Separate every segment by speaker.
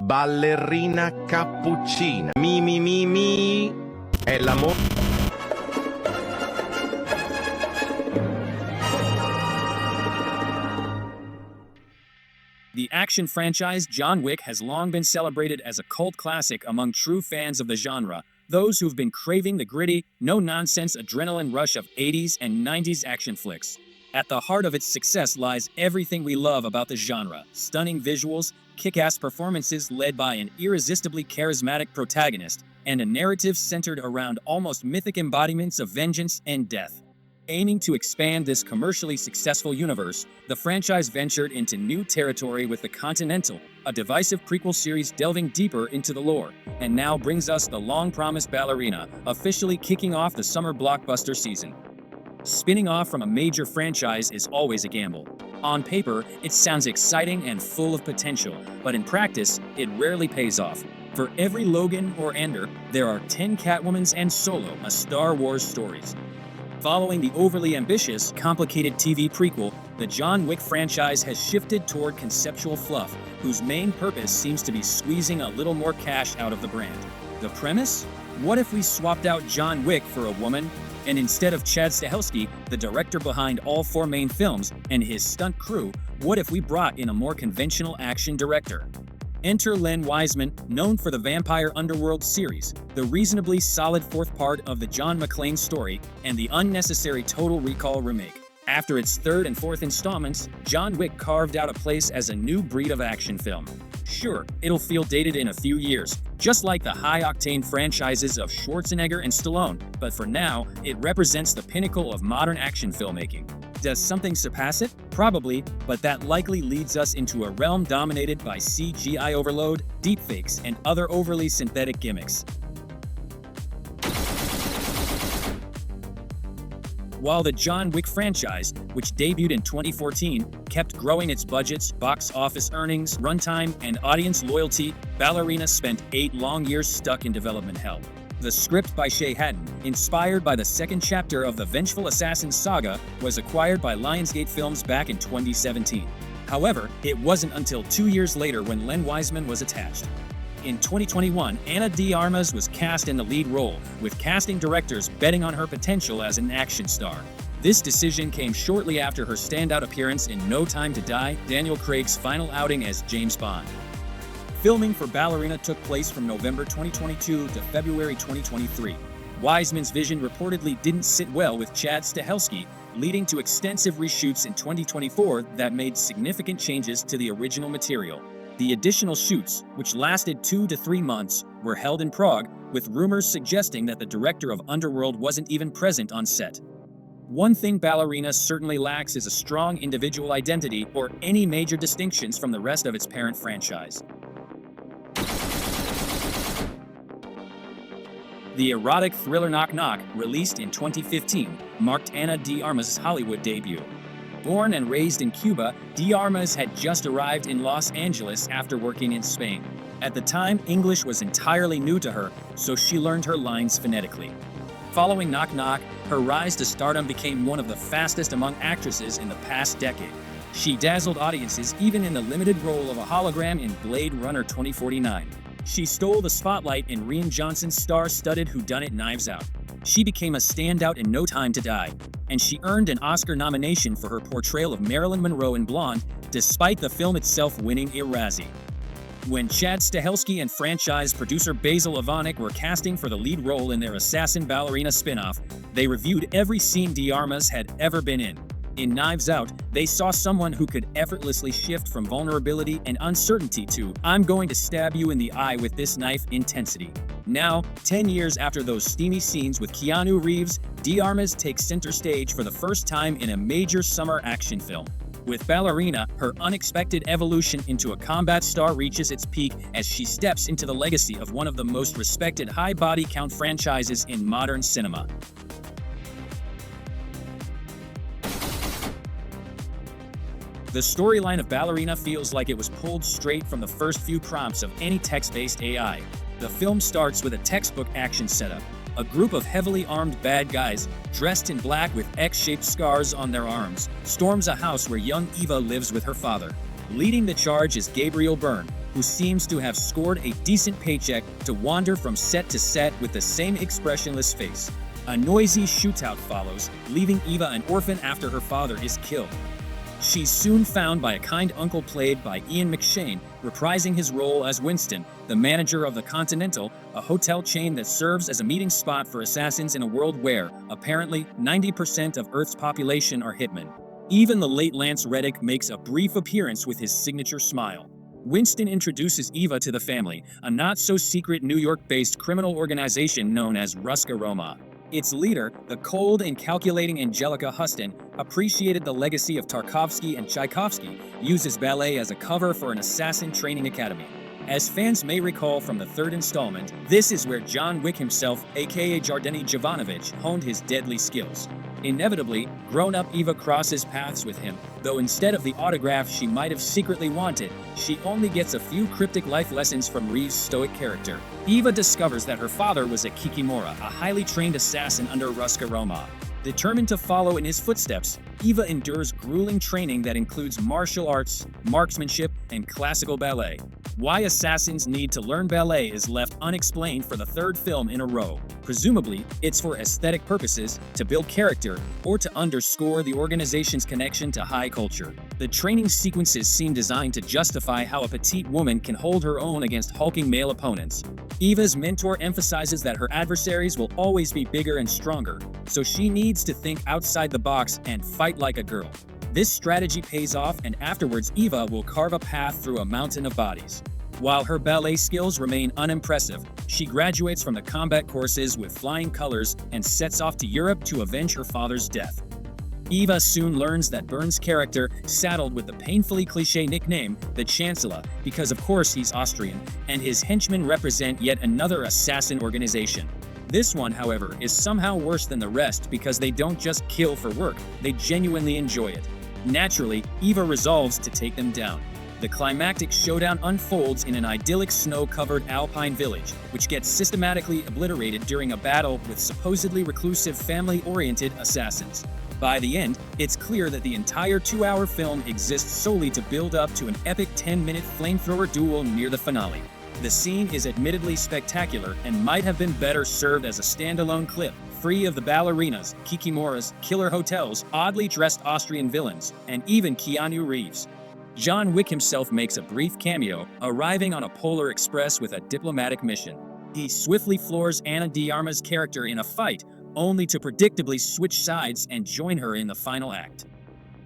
Speaker 1: Ballerina cappuccina. Mi mi mi mi. È l'amore.
Speaker 2: The action franchise John Wick has long been celebrated as a cult classic among true fans of the genre, those who've been craving the gritty, no-nonsense adrenaline rush of 80s and 90s action flicks. At the heart of its success lies everything we love about the genre: stunning visuals, kick-ass performances led by an irresistibly charismatic protagonist, and a narrative centered around almost mythic embodiments of vengeance and death. Aiming to expand this commercially successful universe, the franchise ventured into new territory with The Continental, a divisive prequel series delving deeper into the lore, and now brings us the long-promised Ballerina, officially kicking off the summer blockbuster season. Spinning off from a major franchise is always a gamble. On paper, it sounds exciting and full of potential, but in practice, it rarely pays off. For every Logan or Ender, there are 10 Catwomans and Solo, a Star Wars stories. Following the overly ambitious, complicated TV prequel, the John Wick franchise has shifted toward conceptual fluff, whose main purpose seems to be squeezing a little more cash out of the brand. The premise? What if we swapped out John Wick for a woman, and instead of Chad Stahelski, the director behind all 4 main films, and his stunt crew, what if we brought in a more conventional action director? Enter Len Wiseman, known for the Vampire Underworld series, the reasonably solid 4th part of the John McClane story, and the unnecessary Total Recall remake. After its 3rd and 4th installments, John Wick carved out a place as a new breed of action film. Sure, it'll feel dated in a few years, just like the high-octane franchises of Schwarzenegger and Stallone, but for now, it represents the pinnacle of modern action filmmaking. Does something surpass it? Probably, but that likely leads us into a realm dominated by CGI overload, deepfakes, and other overly synthetic gimmicks. While the John Wick franchise, which debuted in 2014, kept growing its budgets, box office earnings, runtime, and audience loyalty, Ballerina spent 8 long years stuck in development hell. The script by Shay Hatton, inspired by the 2nd chapter of the Vengeful Assassin saga, was acquired by Lionsgate Films back in 2017. However, it wasn't until 2 years later when Len Wiseman was attached. In 2021, Ana de Armas was cast in the lead role, with casting directors betting on her potential as an action star. This decision came shortly after her standout appearance in No Time to Die, Daniel Craig's final outing as James Bond. Filming for Ballerina took place from November 2022 to February 2023. Wiseman's vision reportedly didn't sit well with Chad Stahelski, leading to extensive reshoots in 2024 that made significant changes to the original material. The additional shoots, which lasted 2 to 3 months, were held in Prague, with rumors suggesting that the director of Underworld wasn't even present on set. One thing Ballerina certainly lacks is a strong individual identity or any major distinctions from the rest of its parent franchise. The erotic thriller Knock Knock, released in 2015, marked Ana de Armas' Hollywood debut. Born and raised in Cuba, de Armas had just arrived in Los Angeles after working in Spain. At the time, English was entirely new to her, so she learned her lines phonetically. Following Knock Knock, her rise to stardom became one of the fastest among actresses in the past decade. She dazzled audiences even in the limited role of a hologram in Blade Runner 2049. She stole the spotlight in Rian Johnson's star-studded whodunit Knives Out. She became a standout in No Time to Die, and she earned an Oscar nomination for her portrayal of Marilyn Monroe in Blonde, despite the film itself winning a Razzie. When Chad Stahelski and franchise producer Basil Ivanek were casting for the lead role in their Assassin Ballerina spin-off, they reviewed every scene de Armas had ever been in. In Knives Out, they saw someone who could effortlessly shift from vulnerability and uncertainty to "I'm going to stab you in the eye with this knife" intensity. Now, 10 years after those steamy scenes with Keanu Reeves, de Armas takes center stage for the first time in a major summer action film. With Ballerina, her unexpected evolution into a combat star reaches its peak as she steps into the legacy of one of the most respected high body count franchises in modern cinema. The storyline of Ballerina feels like it was pulled straight from the first few prompts of any text-based AI. The film starts with a textbook action setup. A group of heavily armed bad guys, dressed in black with X-shaped scars on their arms, storms a house where young Eva lives with her father. Leading the charge is Gabriel Byrne, who seems to have scored a decent paycheck to wander from set to set with the same expressionless face. A noisy shootout follows, leaving Eva an orphan after her father is killed. She's soon found by a kind uncle played by Ian McShane, reprising his role as Winston, the manager of the Continental, a hotel chain that serves as a meeting spot for assassins in a world where, apparently, 90% of Earth's population are hitmen. Even the late Lance Reddick makes a brief appearance with his signature smile. Winston introduces Eva to the family, a not-so-secret New York-based criminal organization known as Ruska Roma. Its leader, the cold and calculating Angelica Huston, appreciated the legacy of Tarkovsky and Tchaikovsky, uses ballet as a cover for an assassin training academy. As fans may recall from the third installment, this is where John Wick himself, aka Jardini Jovanovic, honed his deadly skills. Inevitably, grown-up Eva crosses paths with him, though instead of the autograph she might have secretly wanted, she only gets a few cryptic life lessons from Reeves' stoic character. Eva discovers that her father was a Kikimora, a highly trained assassin under Ruska Roma. Determined to follow in his footsteps, Eva endures grueling training that includes martial arts, marksmanship, and classical ballet. Why assassins need to learn ballet is left unexplained for the third film in a row. Presumably, it's for aesthetic purposes, to build character, or to underscore the organization's connection to high culture. The training sequences seem designed to justify how a petite woman can hold her own against hulking male opponents. Eva's mentor emphasizes that her adversaries will always be bigger and stronger, so she needs to think outside the box and fight like a girl. This strategy pays off, and afterwards Eva will carve a path through a mountain of bodies. While her ballet skills remain unimpressive, she graduates from the combat courses with flying colors and sets off to Europe to avenge her father's death. Eva soon learns that Byrne's character, saddled with the painfully cliché nickname, the Chancellor, because of course he's Austrian, and his henchmen represent yet another assassin organization. This one, however, is somehow worse than the rest because they don't just kill for work, they genuinely enjoy it. Naturally, Eva resolves to take them down. The climactic showdown unfolds in an idyllic snow-covered alpine village, which gets systematically obliterated during a battle with supposedly reclusive family-oriented assassins. By the end, it's clear that the entire 2-hour film exists solely to build up to an epic 10-minute flamethrower duel near the finale. The scene is admittedly spectacular and might have been better served as a standalone clip, free of the ballerinas, kikimoras, killer hotels, oddly dressed Austrian villains, and even Keanu Reeves. John Wick himself makes a brief cameo, arriving on a Polar Express with a diplomatic mission. He swiftly floors Ana de Armas' character in a fight, only to predictably switch sides and join her in the final act.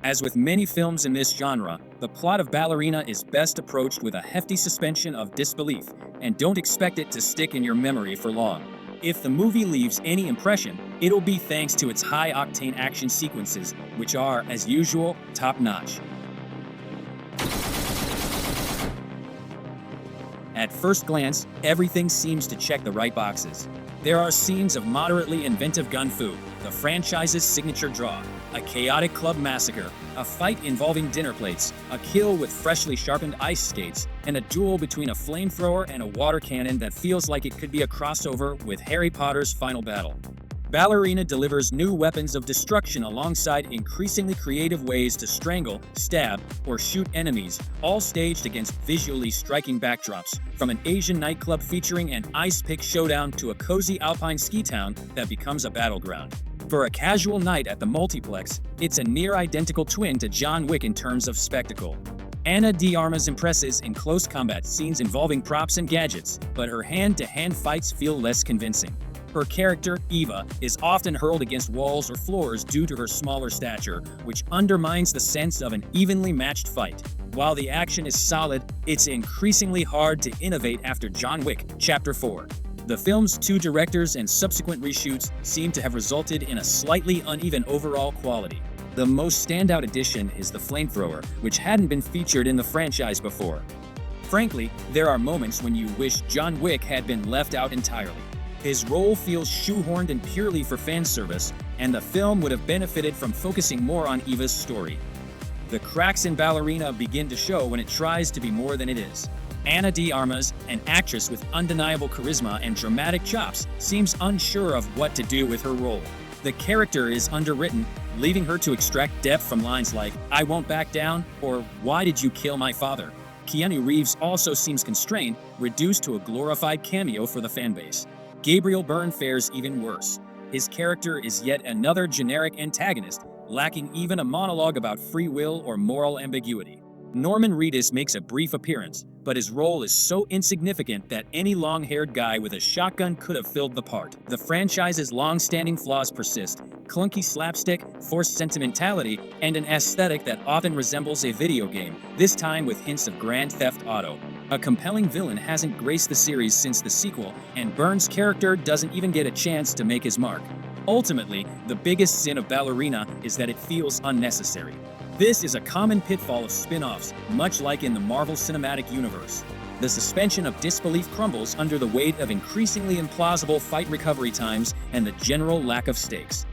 Speaker 2: As with many films in this genre, the plot of Ballerina is best approached with a hefty suspension of disbelief, and don't expect it to stick in your memory for long. If the movie leaves any impression, it'll be thanks to its high-octane action sequences, which are, as usual, top-notch. At first glance, everything seems to check the right boxes. There are scenes of moderately inventive gun fu, the franchise's signature draw, a chaotic club massacre, a fight involving dinner plates, a kill with freshly sharpened ice skates, and a duel between a flamethrower and a water cannon that feels like it could be a crossover with Harry Potter's final battle. Ballerina delivers new weapons of destruction alongside increasingly creative ways to strangle, stab, or shoot enemies, all staged against visually striking backdrops, from an Asian nightclub featuring an ice pick showdown to a cozy alpine ski town that becomes a battleground. For a casual night at the multiplex, it's a near-identical twin to John Wick in terms of spectacle. Ana de Armas impresses in close combat scenes involving props and gadgets, but her hand-to-hand fights feel less convincing. Her character, Eva, is often hurled against walls or floors due to her smaller stature, which undermines the sense of an evenly matched fight. While the action is solid, it's increasingly hard to innovate after John Wick, Chapter 4. The film's 2 directors and subsequent reshoots seem to have resulted in a slightly uneven overall quality. The most standout addition is the flamethrower, which hadn't been featured in the franchise before. Frankly, there are moments when you wish John Wick had been left out entirely. His role feels shoehorned and purely for fan service, and the film would have benefited from focusing more on Eva's story. The cracks in Ballerina begin to show when it tries to be more than it is. Ana de Armas, an actress with undeniable charisma and dramatic chops, seems unsure of what to do with her role. The character is underwritten, leaving her to extract depth from lines like, "I won't back down," or "Why did you kill my father?" Keanu Reeves also seems constrained, reduced to a glorified cameo for the fanbase. Gabriel Byrne fares even worse. His character is yet another generic antagonist, lacking even a monologue about free will or moral ambiguity. Norman Reedus makes a brief appearance, but his role is so insignificant that any long-haired guy with a shotgun could have filled the part. The franchise's long-standing flaws persist: clunky slapstick, forced sentimentality, and an aesthetic that often resembles a video game, this time with hints of Grand Theft Auto. A compelling villain hasn't graced the series since the sequel, and Byrne's character doesn't even get a chance to make his mark. Ultimately, the biggest sin of Ballerina is that it feels unnecessary. This is a common pitfall of spin-offs, much like in the Marvel Cinematic Universe. The suspension of disbelief crumbles under the weight of increasingly implausible fight recovery times and the general lack of stakes.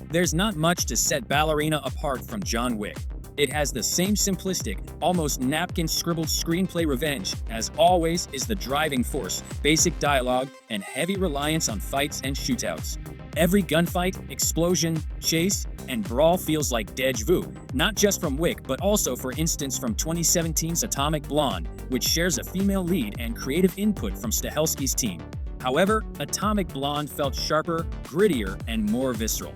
Speaker 2: There's not much to set Ballerina apart from John Wick. It has the same simplistic, almost napkin-scribbled screenplay. Revenge, as always, is the driving force, basic dialogue, and heavy reliance on fights and shootouts. Every gunfight, explosion, chase, and brawl feels like déjà vu, not just from Wick, but also, for instance, from 2017's Atomic Blonde, which shares a female lead and creative input from Stahelski's team. However, Atomic Blonde felt sharper, grittier, and more visceral.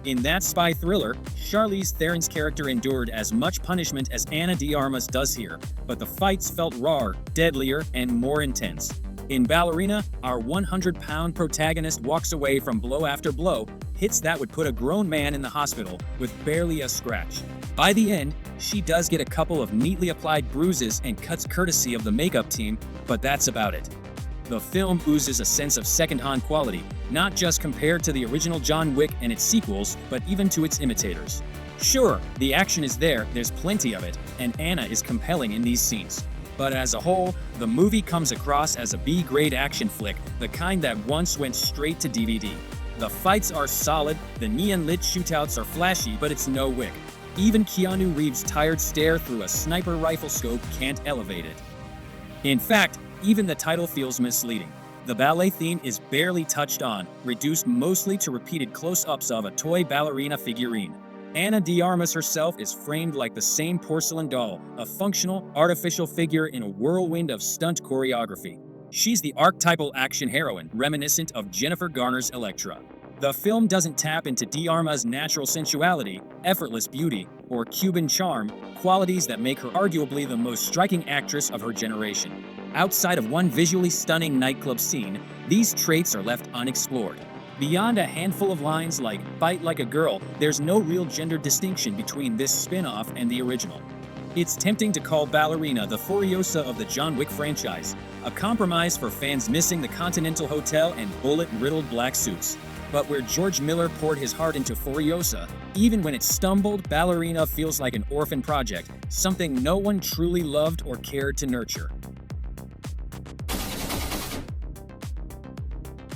Speaker 2: In that spy thriller, Charlize Theron's character endured as much punishment as Ana de Armas does here, but the fights felt rawer, deadlier, and more intense. In Ballerina, our 100-pound protagonist walks away from blow after blow, hits that would put a grown man in the hospital with barely a scratch. By the end, she does get a couple of neatly applied bruises and cuts courtesy of the makeup team, but that's about it. The film oozes a sense of second-hand quality, not just compared to the original John Wick and its sequels, but even to its imitators. Sure, the action is there, there's plenty of it, and Anna is compelling in these scenes. But as a whole, the movie comes across as a B-grade action flick, the kind that once went straight to DVD. The fights are solid, the neon-lit shootouts are flashy, but it's no Wick. Even Keanu Reeves' tired stare through a sniper rifle scope can't elevate it. In fact, even the title feels misleading. The ballet theme is barely touched on, reduced mostly to repeated close-ups of a toy ballerina figurine. Ana de Armas herself is framed like the same porcelain doll, a functional, artificial figure in a whirlwind of stunt choreography. She's the archetypal action heroine, reminiscent of Jennifer Garner's Elektra. The film doesn't tap into de Armas' natural sensuality, effortless beauty, or Cuban charm, qualities that make her arguably the most striking actress of her generation. Outside of one visually stunning nightclub scene, these traits are left unexplored. Beyond a handful of lines like "fight like a girl," there's no real gender distinction between this spin-off and the original. It's tempting to call Ballerina the Furiosa of the John Wick franchise, a compromise for fans missing the Continental Hotel and bullet-riddled black suits. But where George Miller poured his heart into Furiosa, even when it stumbled, Ballerina feels like an orphan project, something no one truly loved or cared to nurture.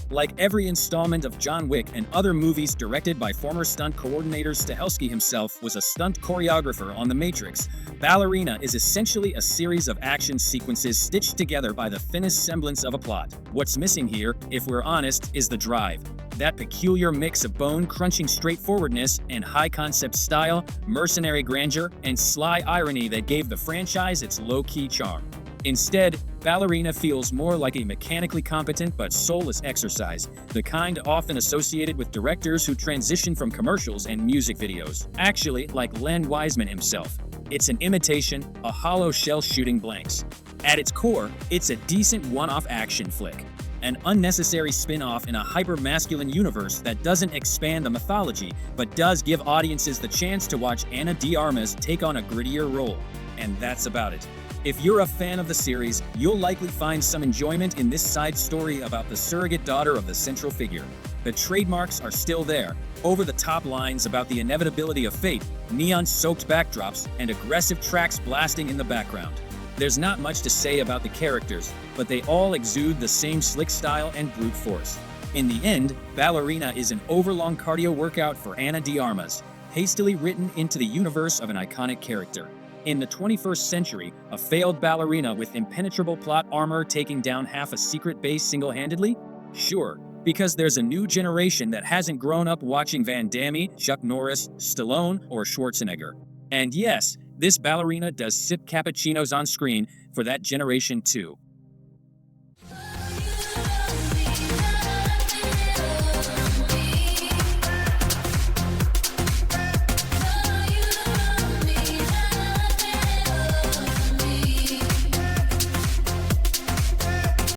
Speaker 2: Like every installment of John Wick and other movies directed by former stunt coordinator Stahelski himself was a stunt choreographer on The Matrix, Ballerina is essentially a series of action sequences stitched together by the thinnest semblance of a plot. What's missing here, if we're honest, is the drive. That peculiar mix of bone-crunching straightforwardness and high-concept style, mercenary grandeur, and sly irony that gave the franchise its low-key charm. Instead, Ballerina feels more like a mechanically competent but soulless exercise, the kind often associated with directors who transition from commercials and music videos. Actually, like Len Wiseman himself, it's an imitation, a hollow shell shooting blanks. At its core, it's a decent one-off action flick, an unnecessary spin-off in a hyper-masculine universe that doesn't expand the mythology, but does give audiences the chance to watch Ana de Armas take on a grittier role. And that's about it. If you're a fan of the series, you'll likely find some enjoyment in this side story about the surrogate daughter of the central figure. The trademarks are still there, over-the-top lines about the inevitability of fate, neon-soaked backdrops, and aggressive tracks blasting in the background. There's not much to say about the characters, but they all exude the same slick style and brute force. In the end, Ballerina is an overlong cardio workout for Ana de Armas, hastily written into the universe of an iconic character. In the 21st century, a failed ballerina with impenetrable plot armor taking down half a secret base single-handedly? Sure, Because there's a new generation that hasn't grown up watching Van Damme, Chuck Norris, Stallone, or Schwarzenegger. And yes, this ballerina does sip cappuccinos on screen for that generation too.